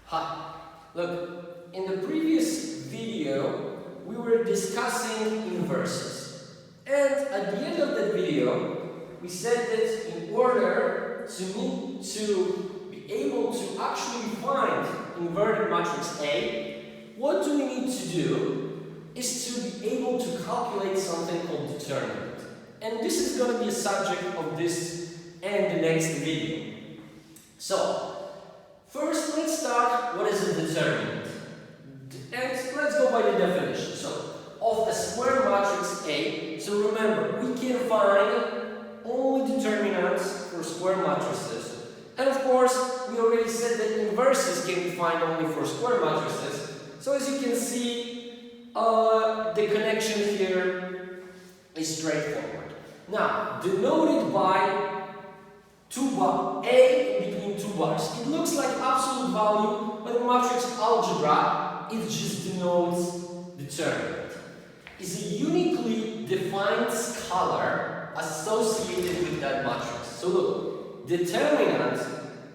Hi. Look, in the previous video, we were discussing inverses. And at the end of that video, we said that in order to be able to actually find inverted matrix A, what do we need to do is to be able to calculate something called determinant. And this is going to be a subject of this and the next video. So, first let's start what is a determinant. And let's go by the definition. So, of a square matrix A, so remember, we can find only determinants for square matrices. And of course, we already said that inverses can be found only for square matrices. So as you can see, the connection here is straightforward. Now, denoted by A between two bars. It looks like absolute value, but in matrix algebra, it just denotes determinant. Is a uniquely defined scalar associated with that matrix. So look, determinant,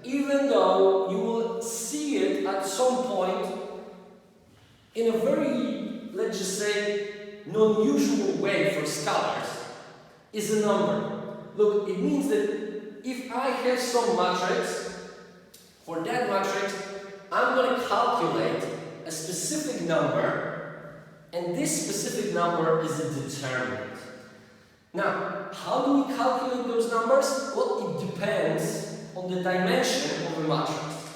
even though you will see it at some point in a very, let's just say, non-usual way for scalars, is a number. Look, it means that if I have some matrix, for that matrix, I'm going to calculate a specific number, and this specific number is a determinant. Now, how do we calculate those numbers? Well, it depends on the dimension of the matrix.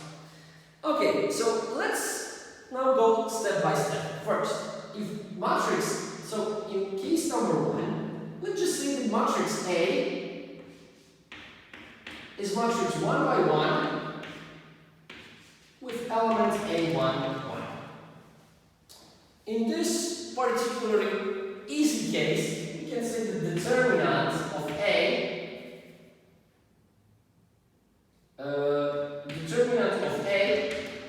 Okay, so let's now go step by step. First, if matrix, so in case number 1, let's just say that matrix A is matrix 1 by 1 with element A1, 1. In this particularly easy case, we can say the determinant of A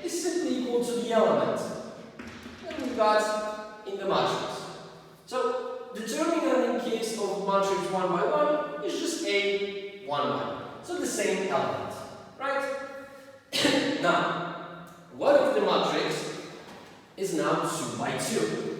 is simply equal to the element that we got in the matrix. So, determinant in case of matrix 1 by 1 is just A 1 1. So the same element, right? Now, what if the matrix is now 2 by 2?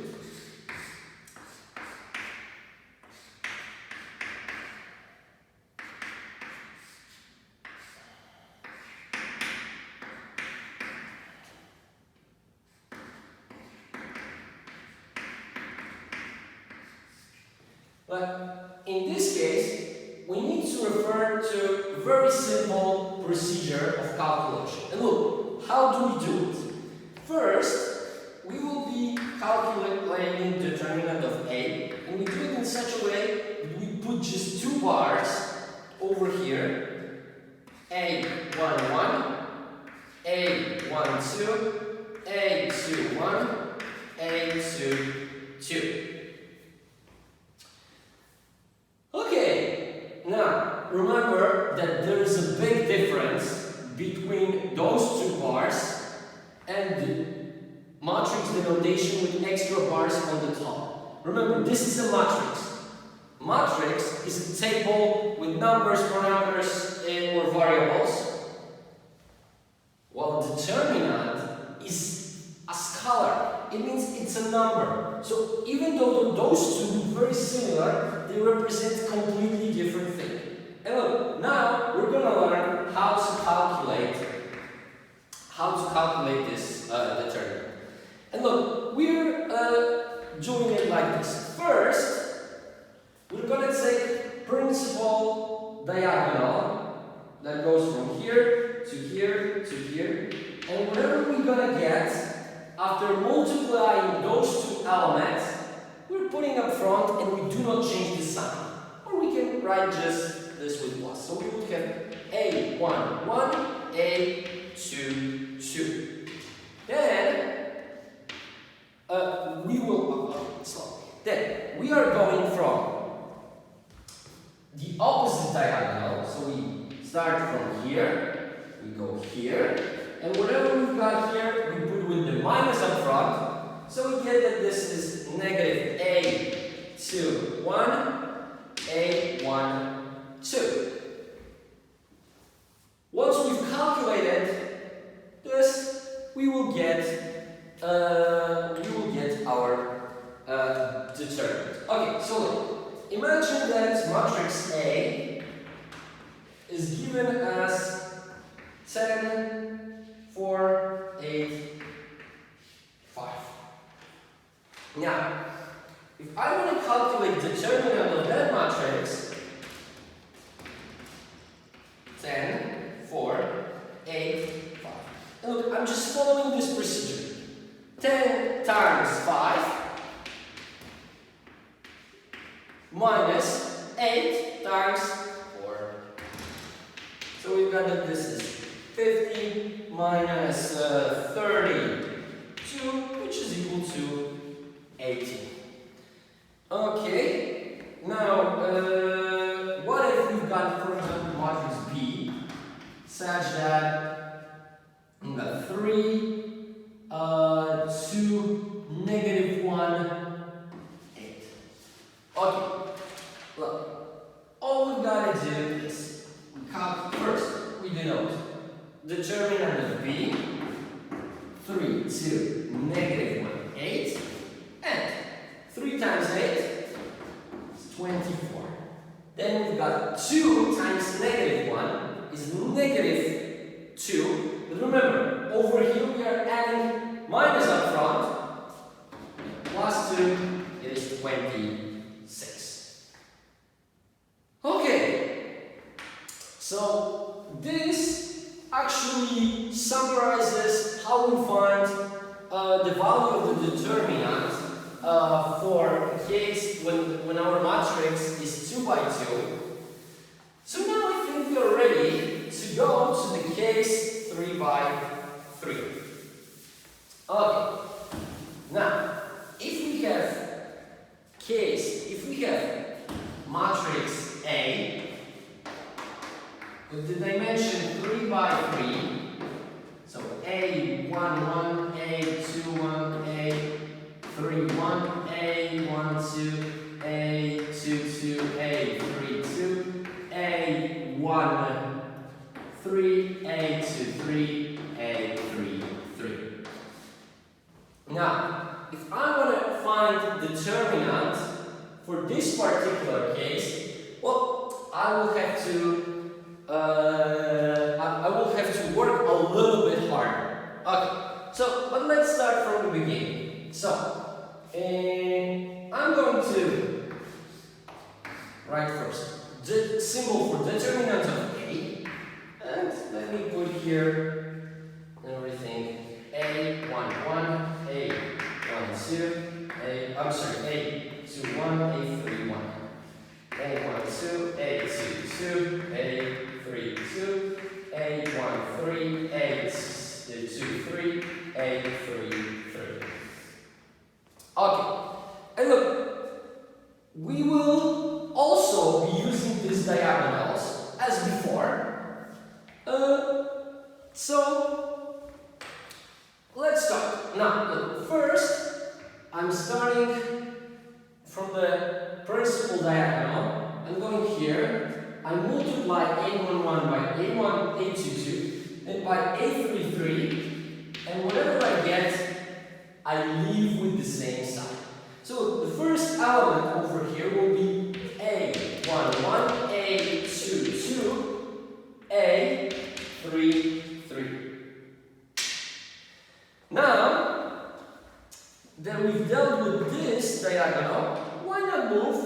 But in this case, we need to refer to a very simple procedure of calculation. And look, how do we do it? First, we will be calculating the determinant of A, and we do it in such a way that we put just 2 bars over here, A1 1, A1 2, A2 1, A2 2. Now, remember that there is a big difference between those 2 bars and the matrix denotation with extra bars on the top. Remember, this is a matrix. Matrix is a table with numbers, parameters, or variables, while determinant is a scalar. It means it's a number. So even though those two look very similar, they represent completely different things. And look, now we're going to learn how to calculate this determinant. And look, we're doing it like this. First, we're going to take principal diagonal that goes from here to here to here, and whatever we're going to get after multiplying those 2 elements, we're putting up front and we do not change the sign. Or we can write just this with plus. So we would have A1 1, A2 2. Then we are going from the opposite diagonal. So we start from here, we go here, and whatever we've got here, we put with the minus up front. So we get that this is negative A2 1, A1 2. Once we've calculated this, we given as 10, 4, 8, 5. Now, if I want to calculate the determinant of that matrix, 10, 4, 8, 5. And look, I'm just following this procedure. 10 times 5 minus 8 times 4. So we've got that this is 50 minus 32, which is equal to 80. Okay, now what if we've got, for example, matrix B such that we've got 3, 2, negative 1, 8. Okay, look, all we've got to do is first we denote determinant of B, 3, 2, negative 1, 8, and 3 times 8 is 24. Then we've got 2 times negative 1 is negative 2. But remember, over here we are adding minus up front. Plus 2 is 26. Okay, so this actually summarizes how we find the value of the determinant for a case when our matrix is 2 by 2. So now I think we are ready to go to the case 3 by 3. Okay, now if we have matrix A with the dimension 3 by 3, so A1, 1, A2, 1, A3, 1, A1, 2, A2, 2, A3, 2, A1, 3, A2, 3, A3, 3. Now, if I want to find the determinant for this particular case, well, I will have to work a little bit harder. Okay, so but let's start from the beginning. So, I'm going to write first the symbol for determinant of A, and let me put here everything A1, 1, A1, 2, A2, 1, A3, 1. A1, 2, A2, 2, A3, 2, A1, 3, A2, 3, A3, 3. Okay, and look, we will also be using these diagonals as before. So let's start. Now, look, first I'm starting from the principal diagonal. I'm going here. I multiply A11 by A1, A22, and by A33, and whatever I get, I leave with the same sign. So the first element over here will be A11, A22, A33. Now that we've dealt with this diagonal, why not move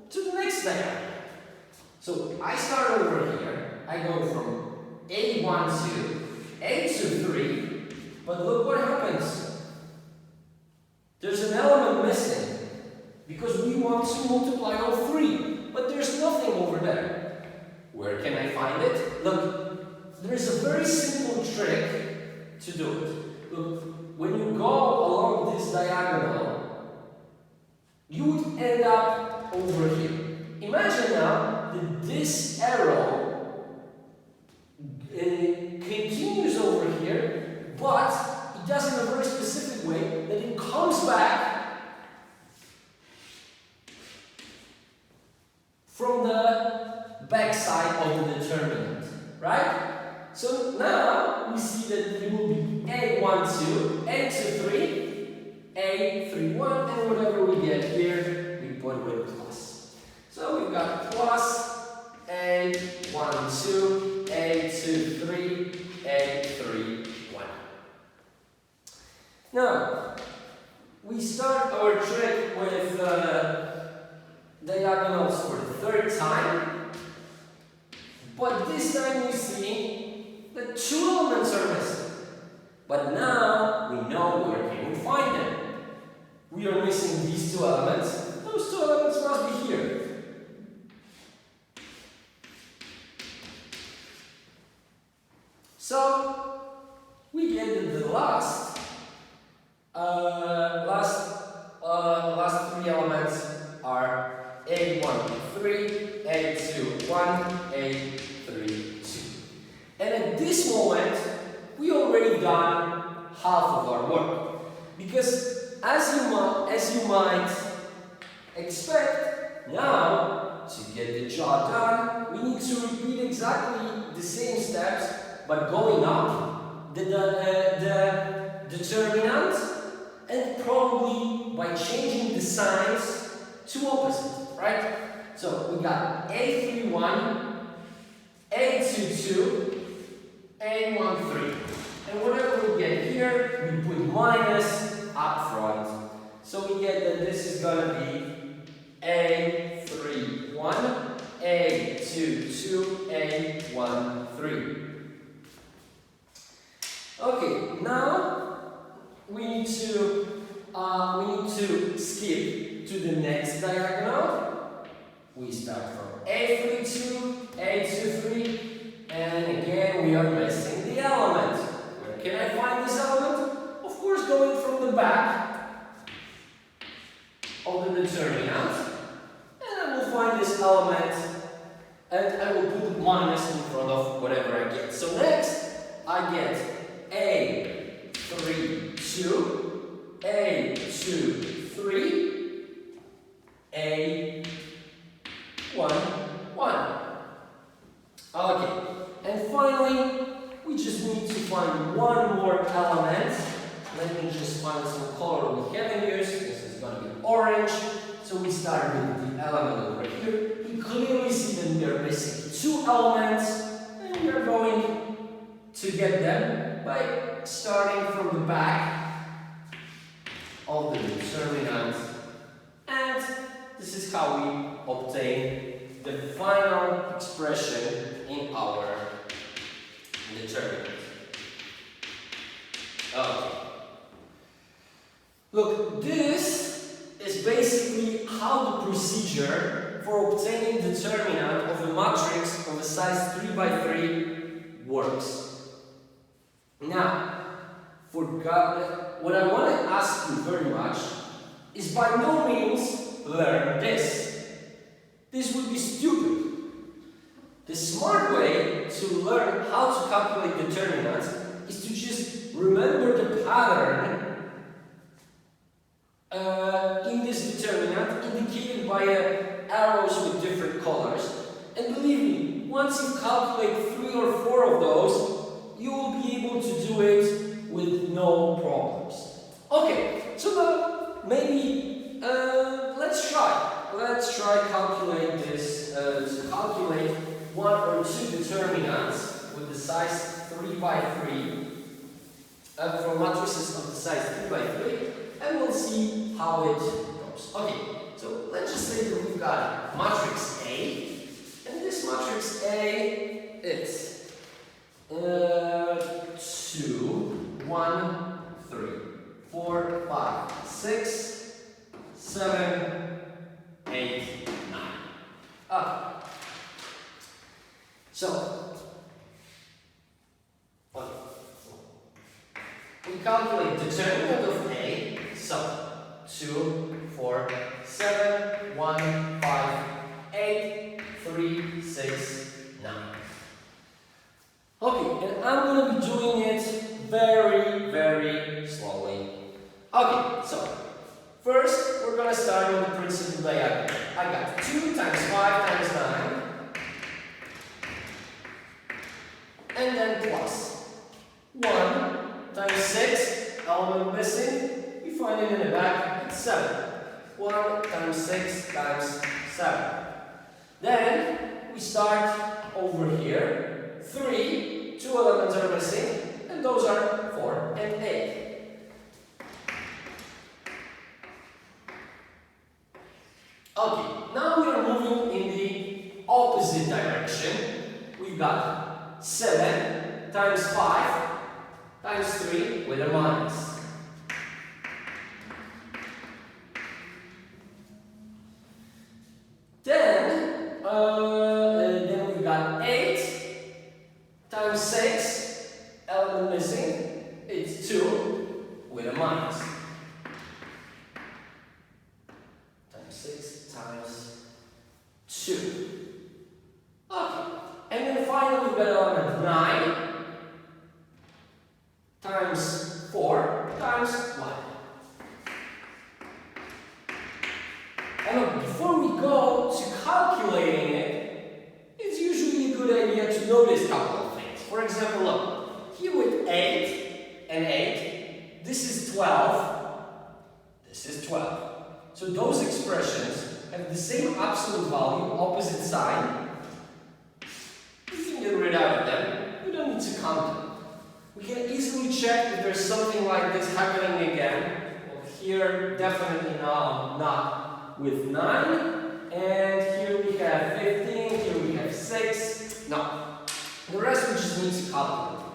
to the next diagonal? So I start over here. I go from A1 to A2, 3, but look what happens. There's an element missing because we want to multiply all 3, but there's nothing over there. Where can I find it? Look, there's a very simple trick to do it. Look, when you go along this diagonal, you would end up over here. Imagine now that this arrow continues over here, but it does it in a very specific way that it comes back from the back side of the determinant, right? So now we see that it will be A12, A23, A31, and whatever we get here, we put with plus. So we've got plus A12, Now, we start our trick with diagonals for the third time, but this time you see that two elements are missing. But now we know where can we find them. We are missing these two elements. Those two elements must be here. So we get that the last three elements are A1, 3, A2, 1, A3, 2. And at this moment, we already done half of our work. Because as you might expect, now to get the job done, we need to repeat exactly the same steps, but going up the determinant, and probably by changing the signs to opposite, right? So we got A31, A22, A13. And whatever we get here, we put minus up front. So we get that this is going to be A31, A22, A13. Okay, now we need to skip to the next diagonal. We start from A32, A23, and again we are missing the element. Where can I find this element? Of course, going from the back of the determinant, and I will find this element, and I will put minus in front of whatever I get. So next, I get A32, A23, A11. Okay, and finally, we just need to find one more element. Let me just find some color we haven't used. This is going to be orange. So we start with the element over here. You clearly see that we are missing two elements, and we are going to get them by starting from the back of the determinant. And this is how we obtain the final expression in our determinant. Okay. Look, this is basically how the procedure for obtaining determinant of a matrix of a size 3 by 3 works. Now, what I want to ask you very much is by no means learn this. This would be stupid. The smart way to learn how to calculate determinants is to just remember the pattern in this determinant indicated by arrows with different colors. And believe me, once you calculate 3 or 4 of those, you will be able to do it with no problems. Okay, so now maybe let's try. Let's try calculate this to calculate 1 or 2 determinants with the size 3 by 3 for matrices of the size 3 by 3, and we'll see how it goes. Okay, so let's just say that we've got matrix A, and this matrix A is 2, 1, 3, 4, 5, 6, 7, 8, 9. Okay. So, we calculate determinant of A, so 2, 4, 7, 1, 5, 8, 3, 6, 9. Okay, and I'm going to be doing it very, very slowly. Okay, so first we're going to start with the principal diagonal. I got 2 times 5 times 9. And then plus 1 times 6, element missing, we find it in the back, it's 7. 1 times 6 times 7. Then we start over here, 3, 2 elements are missing, and those are 4 and 8. times 3 with a minus. Then we've got 8 times 6, element missing, it's 2 with a minus. Times 6 times 2. Okay, and then finally we've got element 9 times 4 times 1. And look, before we go to calculating it, it's usually a good idea to notice a couple of things. For example, look, here with 8 and 8, this is 12, this is 12. So those expressions have the same absolute value, opposite sign. You can get rid of them, we don't need to count them. We can easily check if there's something like this happening again. Well, here, definitely not with 9, and here we have 15, here we have 6. No, the rest we just need to calculate.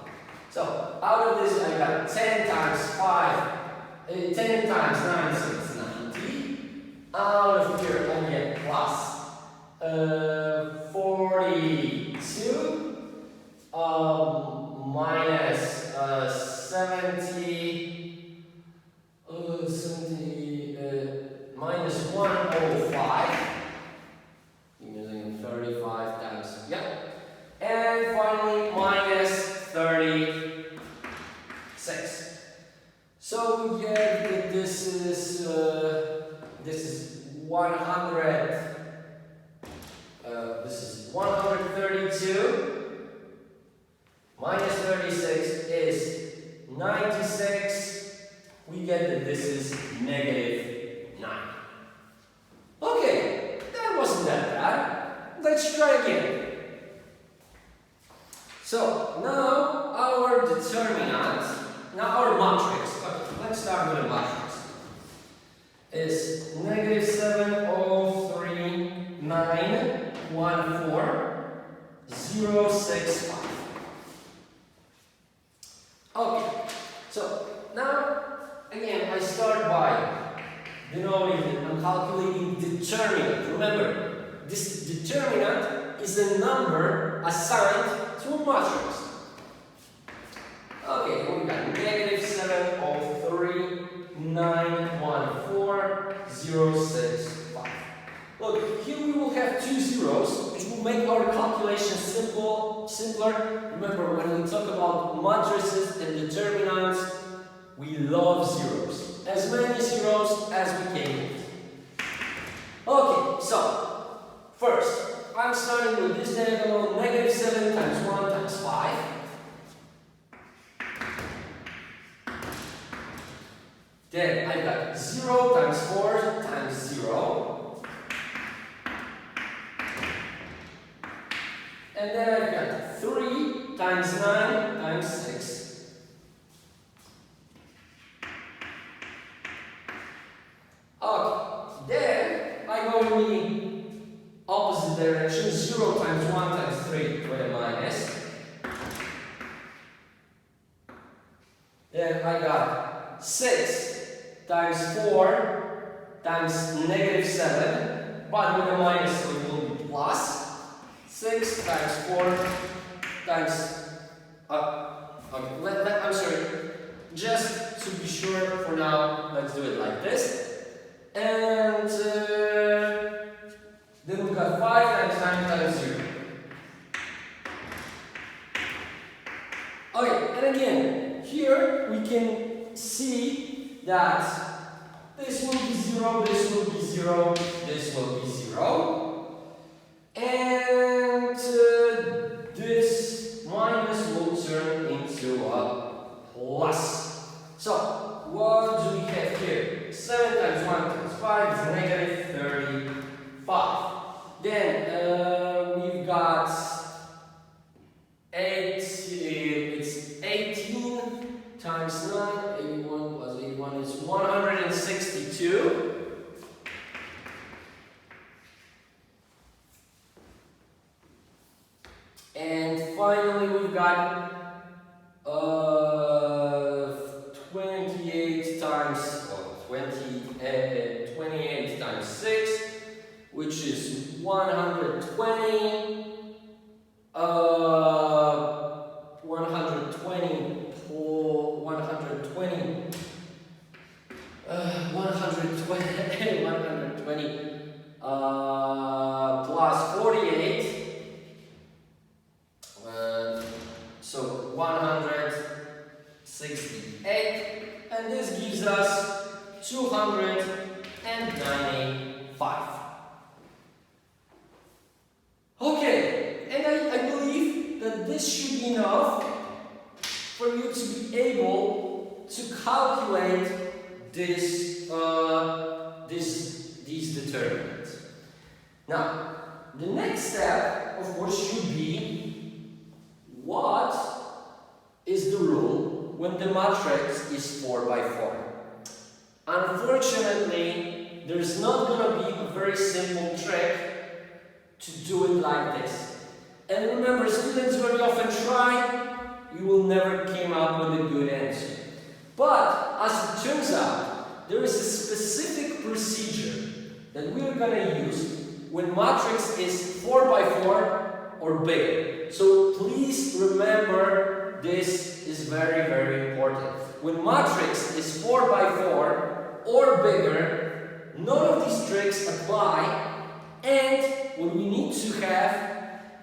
So out of this I got 10 times 5, 10 times 9, so it's 90. Out of here I get plus 42 minus 70. Minus 105, using 35 times, and finally minus 36. So we get that this is 100. This is 132 minus 36 is 96. We get that this is negative 9. Okay, that wasn't that bad. Let's try again. So now our determinant, now our matrix, okay, let's start with a matrix, is negative 7, 0, 3, 9, 1, 4, 0, 6, 5. Okay, so now again I start by denoting that I'm calculating determinant. Remember, this determinant is a number assigned to a matrix. Okay, we got negative 7, 0, 3, 9, 1, 4, 0, 6, 5. Look, here we will have two zeros, which will make our calculation simpler. Remember, when we talk about matrices and determinants, we love zeros. As many zeros as we can get. Okay, so first, I'm starting with this diagonal, negative 7 times 1 times 5. Then I've got 0 times 4 times 0. And then I've got 3 times 9 times 6. Okay, then I go in the opposite direction, 0 times 1 times 3 with a minus. Then I got 6 times 4 times negative 7, but with a minus so it will be plus. 6 times 4 times, okay, I'm sorry, just to be sure for now, let's do it like this. And then we've got 5 times 9 times 0. Okay, and again, here we can see that this will be 0, this will be 0, this will be 0. And this minus will turn into a plus. So, what do we have here? 7 times 1 times 5 is negative 35. Then we've got 8, it's 18 times 9, 81 plus 81 is 162. And finally we've got times, 28 times 6, which is 120. 120 plus 48, so 168, and this gives us 295. Okay, and I believe that this should be enough for you to be able to calculate these determinants. Now, the next step, of course, should be what is the rule when the matrix is 4 by 4? Unfortunately, there's not going to be a very simple trick to do it like this. And remember, students very often try, you will never come up with a good answer. But as it turns out, there is a specific procedure that we're going to use when matrix is 4 by 4 or bigger. So please remember, this is very, very important. When matrix is 4 by 4 or bigger, none of these tricks apply, and what we need to have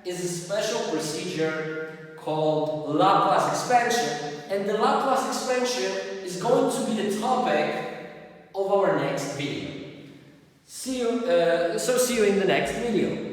is a special procedure called Laplace expansion, and the Laplace expansion is going to be the topic of our next video. See you in the next video.